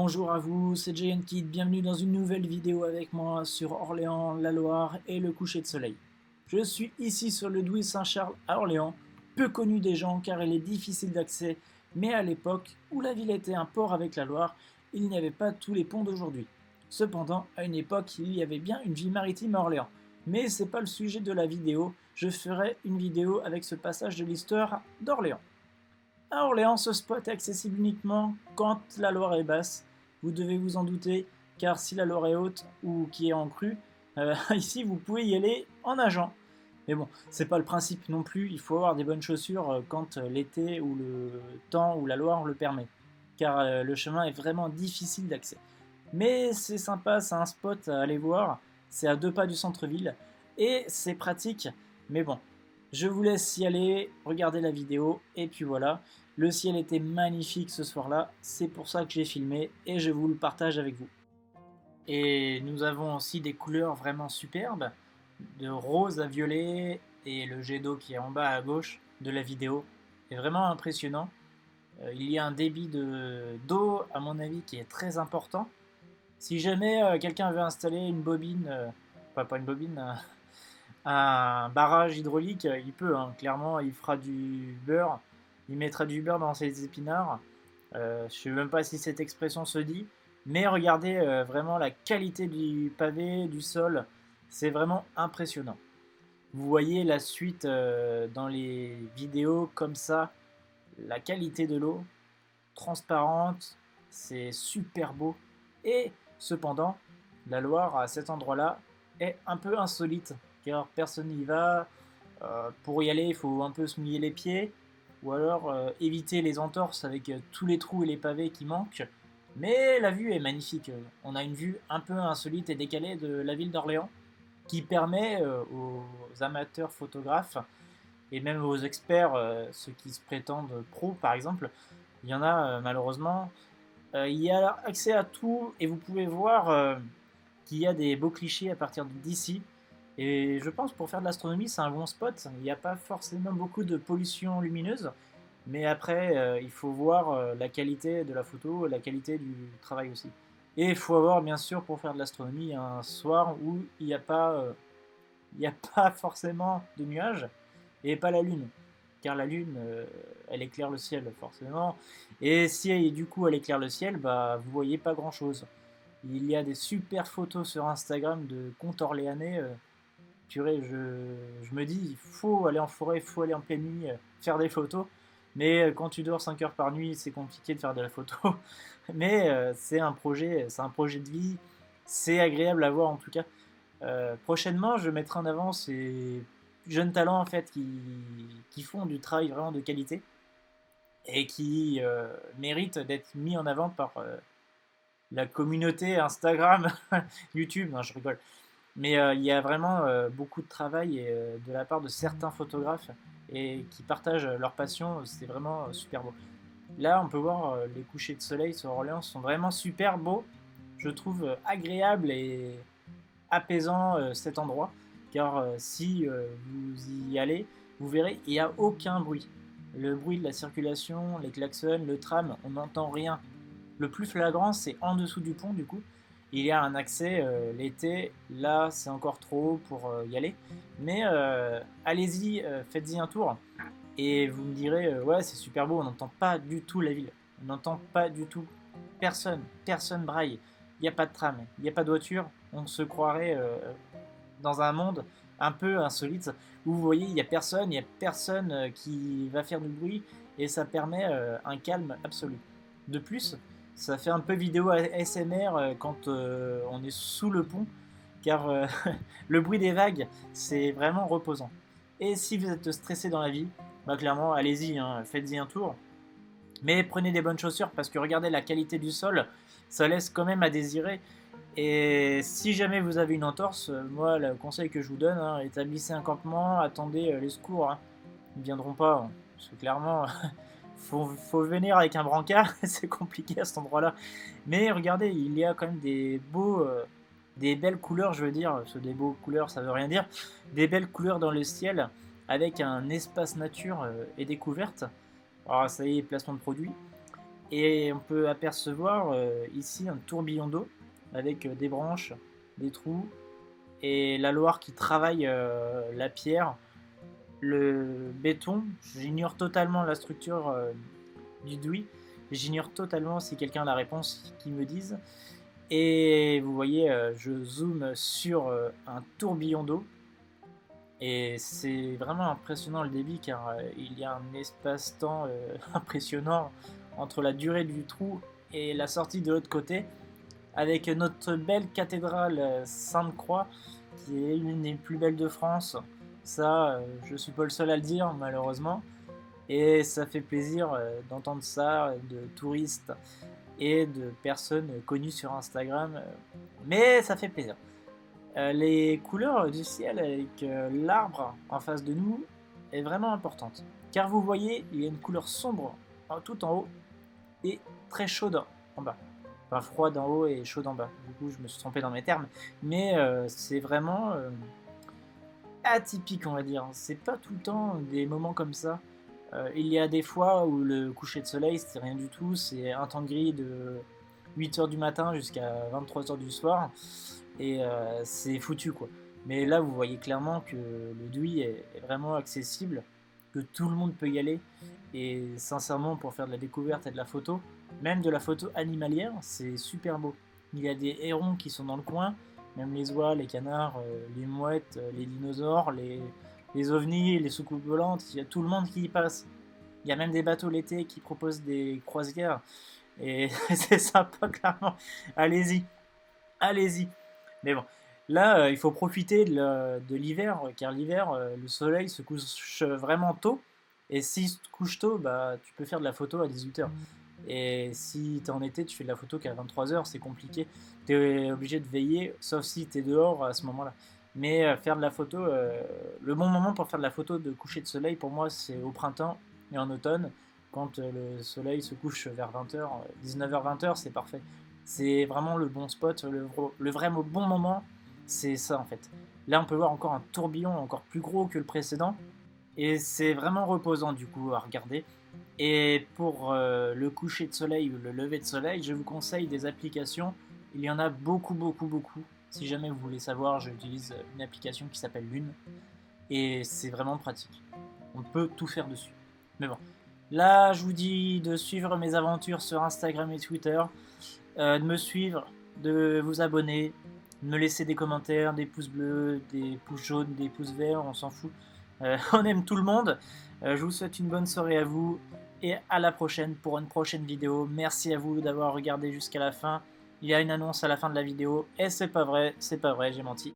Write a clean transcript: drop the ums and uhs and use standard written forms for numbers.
Bonjour à vous, c'est Giant Kid, bienvenue dans une nouvelle vidéo avec moi sur Orléans, la Loire et le coucher de soleil. Je suis ici sur le Douai Saint-Charles à Orléans, peu connu des gens car il est difficile d'accès, mais à l'époque où la ville était un port avec la Loire, il n'y avait pas tous les ponts d'aujourd'hui. Cependant, à une époque, il y avait bien une vie maritime à Orléans. Mais c'est pas le sujet de la vidéo, je ferai une vidéo avec ce passage de l'histoire d'Orléans. À Orléans, ce spot est accessible uniquement quand la Loire est basse. Vous devez vous en douter, car si la Loire est haute ou qui est en crue, ici vous pouvez y aller en nageant. Mais bon, c'est pas le principe non plus, il faut avoir des bonnes chaussures quand l'été ou le temps ou la Loire le permet, car le chemin est vraiment difficile d'accès. Mais c'est sympa, c'est un spot à aller voir, c'est à 2 pas du centre-ville, et c'est pratique, mais bon, je vous laisse y aller, regarder la vidéo, et puis voilà. Le ciel était magnifique ce soir-là, c'est pour ça que j'ai filmé, et je vous le partage avec vous. Et nous avons aussi des couleurs vraiment superbes, de rose à violet, et le jet d'eau qui est en bas à gauche de la vidéo est vraiment impressionnant. Il y a un débit d'eau, à mon avis, qui est très important. Si jamais quelqu'un veut installer une bobine, enfin pas une bobine, un barrage hydraulique, il peut, hein. Clairement, il fera du beurre, il mettra du beurre dans ses épinards. Je ne sais même pas si cette expression se dit, mais regardez vraiment la qualité du pavé, du sol, c'est vraiment impressionnant. Vous voyez la suite dans les vidéos comme ça, la qualité de l'eau, transparente, c'est super beau. Et cependant, la Loire à cet endroit-là est un peu insolite, car personne n'y va. Pour y aller, il faut un peu se mouiller les pieds, ou alors éviter les entorses avec tous les trous et les pavés qui manquent. Mais la vue est magnifique. On a une vue un peu insolite et décalée de la ville d'Orléans, qui permet aux amateurs photographes et même aux experts, ceux qui se prétendent pros par exemple, il y en a malheureusement. Il y a accès à tout et vous pouvez voir qu'il y a des beaux clichés à partir d'ici. Et je pense pour faire de l'astronomie, c'est un bon spot. Il n'y a pas forcément beaucoup de pollution lumineuse, mais après, il faut voir la qualité de la photo et la qualité du travail aussi. Et il faut avoir, bien sûr, pour faire de l'astronomie, un soir où il n'y a pas forcément de nuages et pas la lune. Car la lune, elle éclaire le ciel forcément. Et si du coup elle éclaire le ciel, bah vous voyez pas grand chose. Il y a des super photos sur Instagram de comptes orléanais. Purée, je me dis, il faut aller en forêt, il faut aller en pleine nuit, faire des photos. Mais quand tu dors 5 heures par nuit, c'est compliqué de faire de la photo. Mais c'est un projet de vie. C'est agréable à voir en tout cas. Prochainement, je mettrai en avant ces jeunes talents en fait qui font du travail vraiment de qualité et qui méritent d'être mis en avant par la communauté Instagram, YouTube. Non, je rigole. Mais il y a vraiment beaucoup de travail de la part de certains photographes et qui partagent leur passion. C'est vraiment super beau. Là, on peut voir les couchers de soleil sur Orléans sont vraiment super beaux. Je trouve agréable et apaisant cet endroit, car si vous y allez, vous verrez, il n'y a aucun bruit. Le bruit de la circulation, les klaxons, le tram, on n'entend rien. Le plus flagrant, c'est en dessous du pont, du coup. Il y a un accès l'été, là c'est encore trop haut pour y aller. Mais allez-y, faites-y un tour. Et vous me direz, ouais c'est super beau, on n'entend pas du tout la ville. On n'entend pas du tout personne braille. Il n'y a pas de tram, il n'y a pas de voiture. On se croirait dans un monde un peu insolite où vous voyez, il n'y a personne qui va faire du bruit et ça permet un calme absolu. De plus, ça fait un peu vidéo ASMR quand on est sous le pont, car le bruit des vagues, c'est vraiment reposant. Et si vous êtes stressé dans la vie, bah clairement, allez-y, hein, faites-y un tour. Mais prenez des bonnes chaussures parce que regardez la qualité du sol, ça laisse quand même à désirer. Et si jamais vous avez une entorse, moi le conseil que je vous donne, hein, établissez un campement, attendez les secours. Hein. Ils ne viendront pas. Hein, parce que clairement, faut venir avec un brancard, c'est compliqué à cet endroit-là. Mais regardez, il y a quand même des belles couleurs, je veux dire, parce que des beaux couleurs ça veut rien dire, des belles couleurs dans le ciel avec un espace nature et découverte. Alors ça y est, placement de produit. Et on peut apercevoir ici un tourbillon d'eau avec des branches, des trous et la Loire qui travaille la pierre, le béton. J'ignore totalement la structure du Douy. J'ignore totalement si quelqu'un a la réponse qui me dise. Et vous voyez, je zoome sur un tourbillon d'eau. Et c'est vraiment impressionnant le débit car il y a un espace-temps impressionnant entre la durée du trou et la sortie de l'autre côté, avec notre belle cathédrale Sainte-Croix qui est l'une des plus belles de France. Ça, je suis pas le seul à le dire malheureusement, et ça fait plaisir d'entendre ça de touristes et de personnes connues sur Instagram, mais ça fait plaisir. Les couleurs du ciel avec l'arbre en face de nous est vraiment importante. Car vous voyez, il y a une couleur sombre tout en haut et très chaude en bas. Enfin, froide en haut et chaude en bas. Du coup, je me suis trompé dans mes termes. Mais c'est vraiment atypique, on va dire. C'est pas tout le temps des moments comme ça. Il y a des fois où le coucher de soleil, c'est rien du tout. C'est un temps gris de 8h du matin jusqu'à 23h du soir. Et c'est foutu, quoi. Mais là, vous voyez clairement que le Douy est vraiment accessible, que tout le monde peut y aller. Et sincèrement, pour faire de la découverte et de la photo, même de la photo animalière, c'est super beau. Il y a des hérons qui sont dans le coin, même les oies, les canards, les mouettes, les dinosaures, les ovnis, les soucoupes volantes, il y a tout le monde qui y passe. Il y a même des bateaux l'été qui proposent des croisières. Et c'est sympa, clairement. Allez-y, allez-y. Mais bon, là, il faut profiter de l'hiver, car l'hiver, le soleil se couche vraiment tôt. Et s'il se couche tôt, bah, tu peux faire de la photo à 18h. Et si tu es en été, tu fais de la photo qu'à 23h, c'est compliqué. Tu es obligé de veiller, sauf si tu es dehors à ce moment-là. Mais faire de la photo, le bon moment pour faire de la photo de coucher de soleil, pour moi, c'est au printemps et en automne. Quand le soleil se couche vers 20h, 19h-20h, c'est parfait. C'est vraiment le bon spot, le vrai bon moment, c'est ça en fait. Là, on peut voir encore un tourbillon encore plus gros que le précédent. Et c'est vraiment reposant du coup à regarder. Et pour le coucher de soleil ou le lever de soleil, je vous conseille des applications. Il y en a beaucoup, beaucoup, beaucoup. Si jamais vous voulez savoir, j'utilise une application qui s'appelle Lune. Et c'est vraiment pratique. On peut tout faire dessus. Mais bon, là, je vous dis de suivre mes aventures sur Instagram et Twitter, de me suivre, de vous abonner, de me laisser des commentaires, des pouces bleus, des pouces jaunes, des pouces verts, on s'en fout. On aime tout le monde. Je vous souhaite une bonne soirée à vous et à la prochaine pour une prochaine vidéo. Merci à vous d'avoir regardé jusqu'à la fin. Il y a une annonce à la fin de la vidéo et c'est pas vrai, j'ai menti.